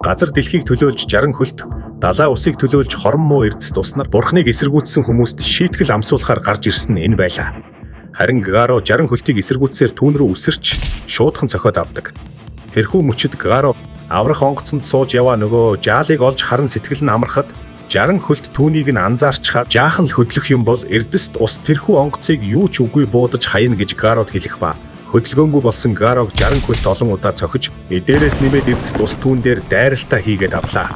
Газар дэлхийг төлөөлж 60 хөлт, далай усыг төлөөлж хорон муу эрдэс туснаар бурхныг эсэргүүцсэн хүмүүст шийтгэл амсуулахаар гарч ирсэн нь энэ байлаа. Харин Гаро 60 хөлтийг эсэргүүцсээр түүн рүү үсэрч шуудхан цохиод авдаг. Тэрхүү мөчөд Гаро аврах онгоцонд сууж яваа нөгөө жаалыг олж харан сэтгэл нь амархад 60 хөлт түүнийг нь анзаарчхаад жаахан л хөдлөх юм бол эрдэст ус тэрхүү онгоцыг юу ч үгүй буудаж хаяна гэж Гарод хэлэх ба хөдөлгөөнгүй болсон Гарог 60 хөлт олон удаа цохиж дээрээс нэмээд эрдэст ус түүн дээр дайралтаа хийгээд авлаа.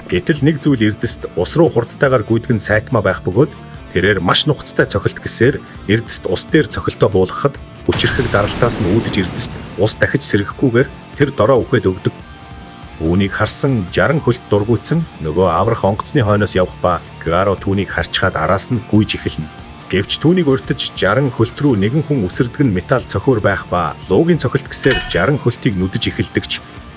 Гэтэл нэг зүйл эрдэст ус руу хурдтайгаар гүйдгэн сайтмаа байх бөгөөд тэрээр маш нухацтай цохилт гэсээр эрдэст ус дээр цохилтоо буулгахад хүчирхэг даралтаас нь үүдэж эрдэст ус дахиж сэргэхгүйгээр тэр дороо үхээд өгдөг. Үүнийг харсан 60 хөлт дургуйцсан нөгөө аврах онгоцны хойноос явах ба Гаро түүнийг харчхаад араас нь гүйж эхэлнэ. Гэвч түүнийг урьдчилж 60 хөлт рүү нэгэн хүн үсэрдэг нь металл цохиур байх ба луугийн цохилт гэсээр 60 хөлтийг нүдэж эхэлдэгч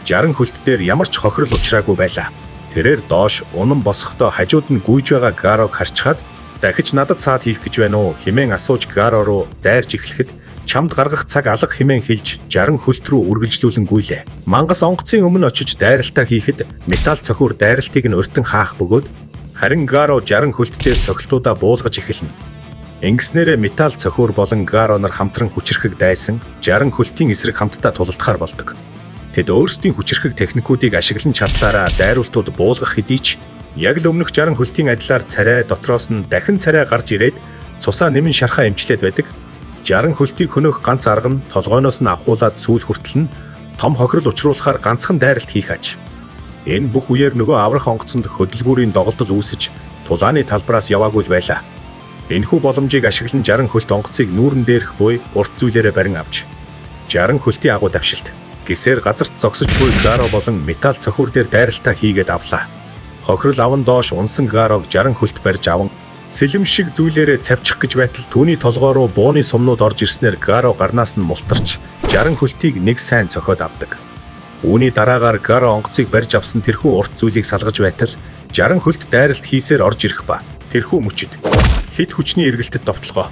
60 хөлт дээр ямар ч хохирол учраагүй байлаа. Тэрээр доош унан босохдоо хажууд нь гүйж байгаа Гарог харчхаад дахиж надад саад хийх гэж байна уу хэмээн асууж Гаро руу дайрч эхлэхэд чамд гаргах цаг алга хэмээн хэлж 60 хөлт рүү үргэлжлүүлэн гүйлээ. Мангас онгоцын өмнө очиж дайралтаа хийхэд металл цохиур дайралтыг нь урьдан хаах бөгөөд харин Гаро 60 хөлт дээр цохилтуудаа буулгаж эхэлнэ. Ингэснээр металл цохиур болон Гаро нар хамтран хүчирхэг дайсан 60 хөлтийн эсрэг хамтдаа тулалдахаар болдог. Тэд өөрсдийн хүчирхэг техникүүдийг ашиглан чадлаараа дайруултууд буулгах хэдий ч яг л өмнөх 60 хөлтийн адилаар царай дотроос нь дахин царай гарч ирээд цусаа нэмэн шархаа эмчлээд байдаг. 60 хөлтийг хөнөөх ганц арга нь толгойноос нь авахуулаад сүүл хүртэл нь том хохирол учруулахаар ганцхан дайралт хийх аж. Энэ бүх үеэр нөгөө аврах онгоцонд хөдөлгүүрийн доголдол үүсэж тулааны талбараас яваагүй л байлаа. Энэхүү боломжийг ашиглан 60 хөлт онгоцыг нүүрэн дээрх буй урт зүйлээрээ барин авч 60 хөлтийн агуу давшилт гэсээр газарт зогсож буй Гаро болон металл цохиур дээр дайралтаа хийгээд авлаа. Хохирол аван доош унсан Гарог 60 хөлт барьж аван сэлэм шиг зүйлээрээ цавчих гэж байтал түүний толгой руу бууны сумнууд орж ирснээр Гаро гарнаас нь мултарч 60 хөлтийг нэг сайн цохиод авдаг. Үүний дараагаар Гаро онгоцыг барьж авсан тэрхүү урт зүйлийг салгаж байтал 60 хөлт дайралт хийсээр орж ирэх ба тэрхүү мөчөд хэд хүчний эргэлтэд довтлогоо.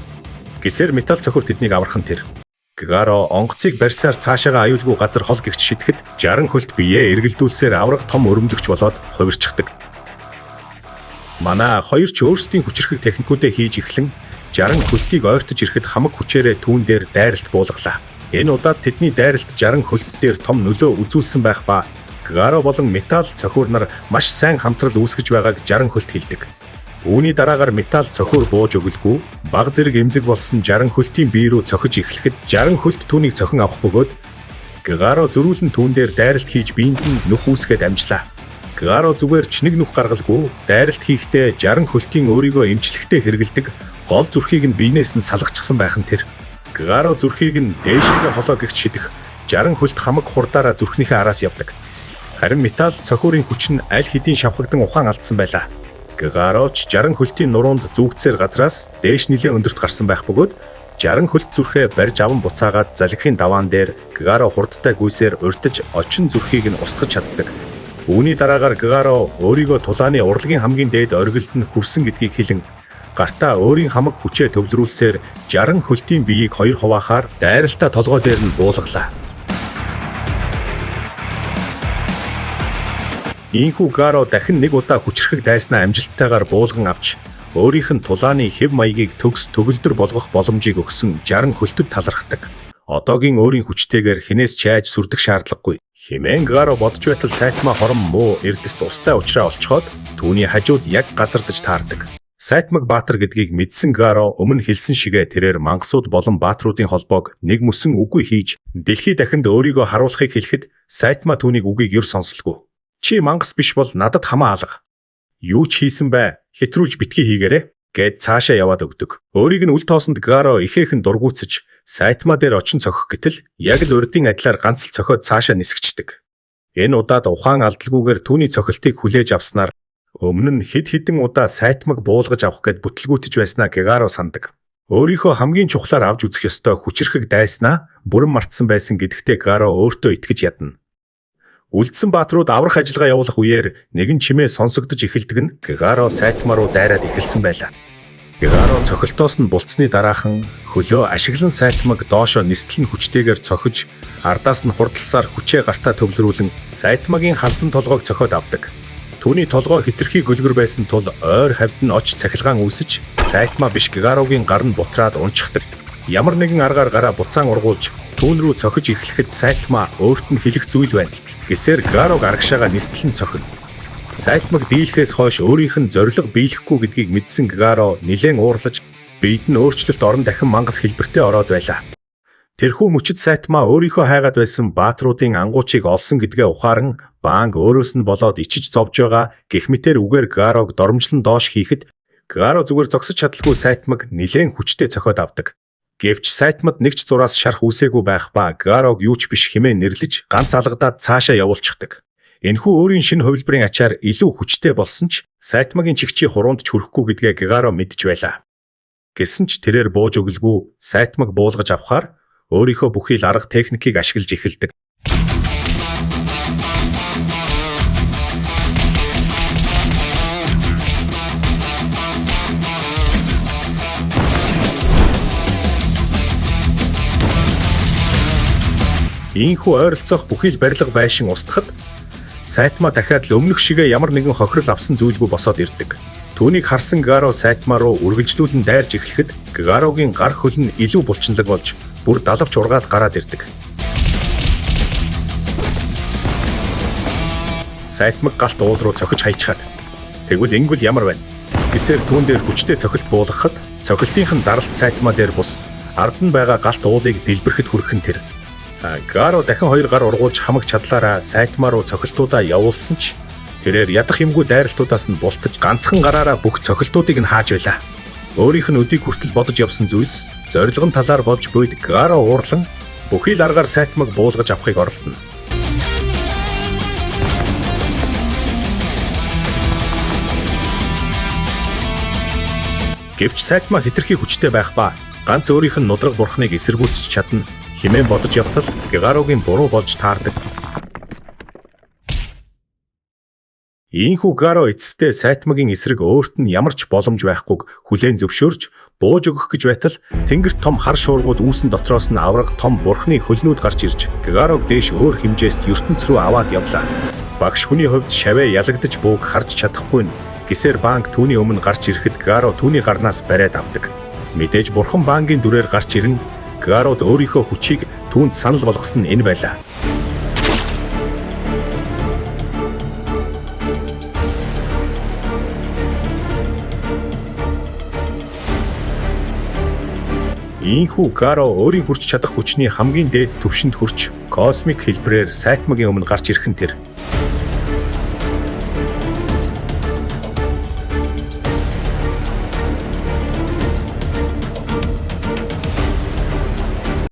Гэсээр металл цохиур тэднийг аврах нь тэр. Гаро онгоцыг барьсаар цаашаага аюулгүй газар хол гихч шидэхэд 60 хөлт биеэ эргэлдүүлсээр авраг том өрөмдөгч болоод хувирчихдаг. Манай хоёр ч өөрсдийн хүчирхэг техникүүдээ хийж эхлэн 60 хөлтийг ойртож ирэхэд хамаг хүчээрээ түүн дээр дайралт буулгалаа. Энэ удаад тэдний дайралт 60 хөлт дээр том нөлөө үзүүлсэн байх ба Гаро болон металл цохиур нар маш сайн хамтрал үүсгэж байгааг 60 хөлт хэлдэг. Үүний дараагаар металл цохиур бууж өгөлгүй баг зэрэг эмзэг болсон 60 хөлтийн бие рүү цохиж эхлэхэд 60 хөлт түүнийг цохин авах бөгөөд Гаро зөрүүлэн түүн дээр дайралт хийж биед нь нүх үүсгээд амжлаа. Гаро зүгээр ч нэг нүх гаргалгүй дайралт хийхдээ 60 хөлтийн өөрийгөө эмчлэхтэй хэрэгэлдэг гол зүрхийг нь биенээс нь салгачихсан байх нь тэр. Гаро зүрхийг нь дээшгээ холоо гихч шидэх 60 хөлт хамаг хурдаараа зүрхнийхээ араас явдаг. Харин металл цохиурын хүч нь аль хэдийн шавхагдан ухаан алдсан байлаа. Гаро ч 60 хөлтийн нуруунд зүгтсээр газраас дээш нэлээ өндөрт гарсан байх бөгөөд 60 хөлт зүрхээ барьж аван буцаагаад залгихын даваан дээр Гаро хурдтай гүйсээр урьдаж очин зүрхийг нь устгаж чаддаг. Үүний дараагаар Гаро өөрийгөө тулааны урлагийн хамгийн дээд оргилд нь хүрсэн гэдгийг хэлэн гартаа өөрийн хамаг хүчээ төвлөрүүлсээр 60 хөлтийн биеийг хоёр хуваахаар дайралтаа толгой дээр нь буулгалаа. Ийхүү Гаро дахин нэг удаа хүчрхэг дайснаа амжилттайгаар буулган авч өөрийнх нь тулааны хэв маягийг төгс төгөлдөр болгох боломжийг өгсөн 60 хөлтөд талархдаг. Одоогийн өөрийн хүчтэйгээр хинээс ч айж сүрдэх шаардлагагүй. Хэмээн Гаро бодж байтал сайтмаа хорон муу эрдэст устай уучраа олцоход түүний хажууд яг газардаж таардаг. Сайтмаг баатар гэдгийг мэдсэн Гаро өмнө хэлсэн шигээ тэрээр мангасууд болон баатруудын холбоог нэг мөсөн үгүй хийж дэлхий дахинд өөрийгөө харуулахыг хэлэхэд сайтмаа түүнийг үгийг юр сонсолгүй. Чи мангас биш бол надад хамаа алга. Юу ч хийсэн бай, хэтрүүлж битгий хийгээрэй гэд цаашаа яваад өгдөг. Өөрийг нь үл тоосонд Гаро ихээхэн дургуутсаж сайтмаа дээр очин цохих гэтэл яг л урдын адилаар ганц л цохиод цаашаа нисгчдэг. Энэ удаад ухаан алдалгүйгээр түүний цохилтыг хүлээж авснаар өмнө нь хэд хэдэн удаа сайтмаг буулгаж авах гэд бүтлгүүтэж байснаа Гаро сандаг. Өөрийнхөө хамгийн чухлаар авч үзэх ёстой хүчирхэг дайснаа бүрэн мартсан байсан гэдэгтээ Гаро өөртөө итгэж ядна. Үлдсэн баатрууд аврах ажиллагаа явуулах үеэр нэгэн чимээ сонсогдож эхэлдэг нь Гаро сайтмаа руу дайраад эхэлсэн байлаа. Гаро цохилтоос нь булцсны дараахан хөлөө ашиглан сайтмаг доошо нислэн хүчтэйгээр цохиж ардаас нь хурдалсаар хүчээ гартаа төвлөрүүлэн сайтмагийн халзан толгойг цохиод авдаг. Түүний толгой хитрхи гөлгөр байсан тул ойр хавьд нь оч цахилгаан үүсэж сайтма биш Гарогийн гар нь бутраад унчихдаг. Ямар нэгэн аргаар гараа буцаан ургуулж түүн рүү цохиж эхлэхэд сайтма өөрт нь хэлэх зүйл байна. Гэсээр Гарог арагшаага нислэн цохино. Сайтмаг дийлхээс хойш өөрийнх нь зориг биелэхгүй гэдгийг мэдсэн Гаро нилээн уурлаж биед нь өөрчлөлт орон дахин мангас хэлбэртэй ороод байлаа. Тэрхүү мөчид сайтмаа өөрийнхөө хайгаад байсан баатруудын ангуучийг олсон гэдгээ ухааран банк өөрөөс нь болоод ичиж зовж байгаа гэх мэтээр үгээр Гарог доромжлон доош хийхэд Гаро зүгээр зогсож чадалгүй сайтмаг нилээн хүчтэй цохиод авдаг. Гэвч сайтмад нэг ч зураас шарах үсээгүй байх ба Гарог юу ч биш хэмээн нэрлэж ганц алгадаад цаашаа явуулчихдаг. Энэхүү өөрийн шинэ хувилбарын ачаар илүү хүчтэй болсон ч сайтмагийн чигчий хуруунд ч хүрэхгүй гэдгээ Гаро мэдж байлаа. Гэсэн ч тэрээр бууж өглгүй сайтмаг буулгаж авахаар өөрийнхөө бүхий л арга техникийг ашиглаж эхэлдэг. Ийхүү ойролцоох бүхий л барилга байшин устгахад сайтма дахиад л өмнөх шигээ ямар нэгэн хохирол авсан зүйлгүй босоод ирдэг. Түүнийг харсан Гаро сайтма руу үргэлжлүүлэн дайрж эхлэхэд Гарогийн гар хөл нь илүү булчинлаг болж бүр далавч ургаад гараад ирдэг. Сайтмаг галт уул руу цохиж хайчхаад тэгвэл ингэвэл ямар байна? Гэсээр түүн дээр хүчтэй цохилт буулгахад цохилтынх нь даралт сайтма дээр бус ард нь байгаа галт уулыг дэлбэрэхэд хүрэх нь тэр. Гаро дахин 2 гар ургуулж хамаг чадлаараа сайтма руу цохилтуудаа явуулсан ч тэрээр ядах юмгүй дайралтуудаас нь бултаж ганцхан гараараа бүх цохилтуудыг нь хааж байлаа. Өөрийнх нь өдийг хүртэл бодож явсан зүйлс зорилгон талаар болж буйд Гаро уурлан бүхий л аргаар сайтмаг буулгаж авахыг оролдоно. Гэвч сайтма хитрхи хүчтэй байх ба ганц өөрийнх нь нудраг бурхныг эсэргүүцэж чадна хэмээн бодож явтал Гарогийн буруу болж таардаг. Ийхүү Гаро эцэстээ сайтмагийн эсрэг өөрт нь ямар ч боломж байхгүйг хүлээн зөвшөөрч бууж өгөх гэж байтал тэнгэрт том хар шуургууд үүсэн дотроос нь авраг том бурхны хөлнүүд гарч ирж Гарог дээш өөр хэмжээст ертөнц рүү аваад явлаа. Багш хүний хувьд шавээ ялагдаж бууг харж чадахгүй нь гэсээр банк түүний өмнө гарч ирэхэд Гаро түүний гарнаас бариад авдаг. Мэдээж бурхан банкын дүрээр гарч ирэн Гарод өөрийнхөө хүчийг түүнд санал болгосон нь энэ байлаа. Ийхүү Гаро өөрийн хүрч чадах хүчний хамгийн дээд түвшинд хүрч космик хэлбэрээр сайтмагийн өмнө гарч ирэх нь тэр.